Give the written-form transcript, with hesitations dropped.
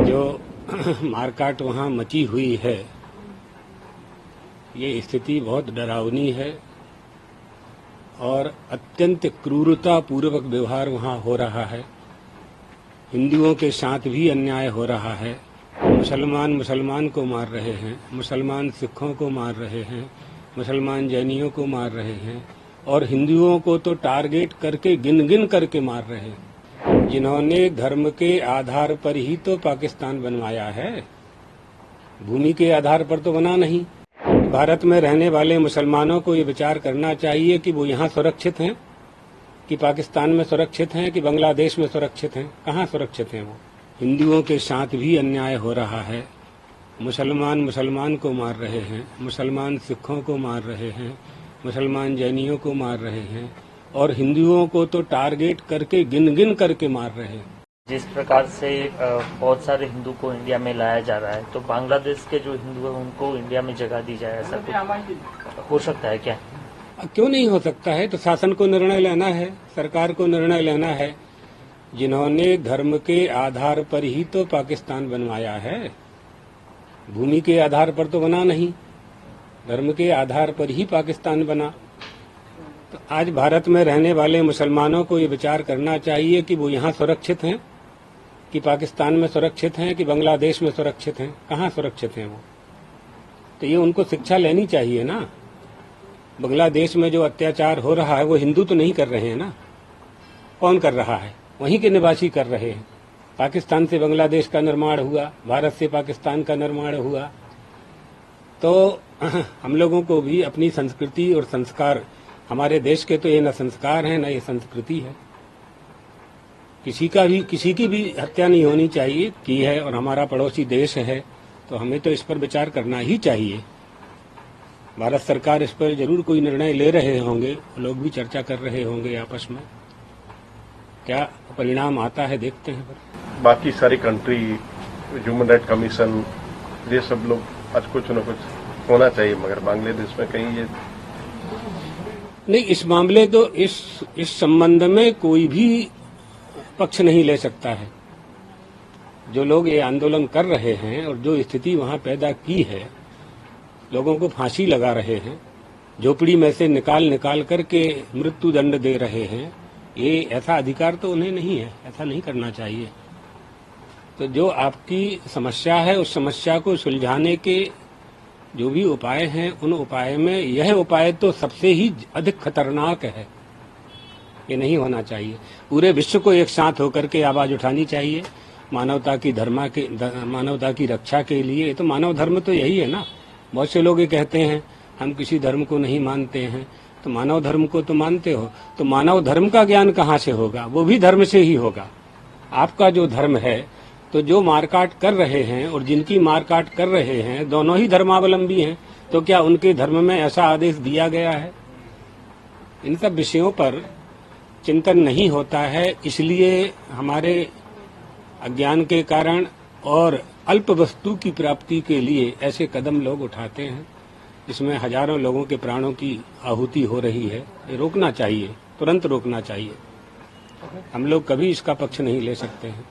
जो मारकाट वहाँ मची हुई है, ये स्थिति बहुत डरावनी है और अत्यंत क्रूरता पूर्वक व्यवहार वहाँ हो रहा है। हिंदुओं के साथ भी अन्याय हो रहा है। मुसलमान को मार रहे हैं, मुसलमान सिखों को मार रहे हैं, मुसलमान जैनियों को मार रहे हैं और हिंदुओं को तो टारगेट करके गिन गिन करके मार रहे हैं। जिन्होंने धर्म के आधार पर ही तो पाकिस्तान बनवाया है, भूमि के आधार पर तो बना नहीं। भारत में रहने वाले मुसलमानों को ये विचार करना चाहिए कि वो यहाँ सुरक्षित हैं, कि पाकिस्तान में सुरक्षित हैं, कि बांग्लादेश में सुरक्षित हैं। कहाँ सुरक्षित हैं वो? हिंदुओं के साथ भी अन्याय हो रहा है। मुसलमान को मार रहे हैं, मुसलमान सिखों को मार रहे हैं, मुसलमान जैनियों को मार रहे हैं और हिंदुओं को तो टारगेट करके गिन गिन करके मार रहे हैं। जिस प्रकार से बहुत सारे हिंदू को इंडिया में लाया जा रहा है, तो बांग्लादेश के जो हिंदू हैं उनको इंडिया में जगह दी जाए, ऐसा कुछ हो सकता है क्या? क्यों नहीं हो सकता है? तो शासन को निर्णय लेना है, सरकार को निर्णय लेना है। जिन्होंने धर्म के आधार पर ही तो पाकिस्तान बनवाया है, भूमि के आधार पर तो बना नहीं, धर्म के आधार पर ही पाकिस्तान बना। तो आज भारत में रहने वाले मुसलमानों को ये विचार करना चाहिए कि वो यहाँ सुरक्षित हैं, कि पाकिस्तान में सुरक्षित हैं, कि बांग्लादेश में सुरक्षित हैं। कहाँ सुरक्षित हैं वो? तो ये उनको शिक्षा लेनी चाहिए ना। बांग्लादेश में जो अत्याचार हो रहा है वो हिंदू तो नहीं कर रहे हैं ना। कौन कर रहा है? वहीं के निवासी कर रहे हैं। पाकिस्तान से बांग्लादेश का निर्माण हुआ, भारत से पाकिस्तान का निर्माण हुआ। तो हम लोगों को भी अपनी संस्कृति और संस्कार, हमारे देश के तो ये न संस्कार है न ये संस्कृति है। किसी की भी हत्या नहीं होनी चाहिए की है, और हमारा पड़ोसी देश है तो हमें तो इस पर विचार करना ही चाहिए। भारत सरकार इस पर जरूर कोई निर्णय ले रहे होंगे, लोग भी चर्चा कर रहे होंगे आपस में। क्या परिणाम आता है देखते हैं। बाकी सारी कंट्री, ह्यूमन राइट कमीशन, ये सब लोग आज कुछ न कुछ होना चाहिए, मगर बांग्लादेश में कहीं ये नहीं। इस मामले तो इस संबंध में कोई भी पक्ष नहीं ले सकता है। जो लोग ये आंदोलन कर रहे हैं और जो स्थिति वहां पैदा की है, लोगों को फांसी लगा रहे हैं, झोपड़ी में से निकाल करके मृत्यु दंड दे रहे हैं, ये ऐसा अधिकार तो उन्हें नहीं है। ऐसा नहीं करना चाहिए। तो जो आपकी समस्या है, उस समस्या को सुलझाने के जो भी उपाय हैं, उन उपाय में यह उपाय तो सबसे ही अधिक खतरनाक है। ये नहीं होना चाहिए। पूरे विश्व को एक साथ होकर के आवाज उठानी चाहिए मानवता की रक्षा के लिए। तो मानव धर्म तो यही है ना। बहुत से लोग ये कहते हैं हम किसी धर्म को नहीं मानते हैं, तो मानव धर्म को तो मानते हो। तो मानव धर्म का ज्ञान कहाँ से होगा? वो भी धर्म से ही होगा। आपका जो धर्म है, तो जो मारकाट कर रहे हैं और जिनकी मारकाट कर रहे हैं, दोनों ही धर्मावलंबी हैं। तो क्या उनके धर्म में ऐसा आदेश दिया गया है? इन सब विषयों पर चिंतन नहीं होता है। इसलिए हमारे अज्ञान के कारण और अल्प वस्तु की प्राप्ति के लिए ऐसे कदम लोग उठाते हैं, जिसमें हजारों लोगों के प्राणों की आहुति हो रही है। ये रोकना चाहिए, तुरंत रोकना चाहिए। हम लोग कभी इसका पक्ष नहीं ले सकते हैं।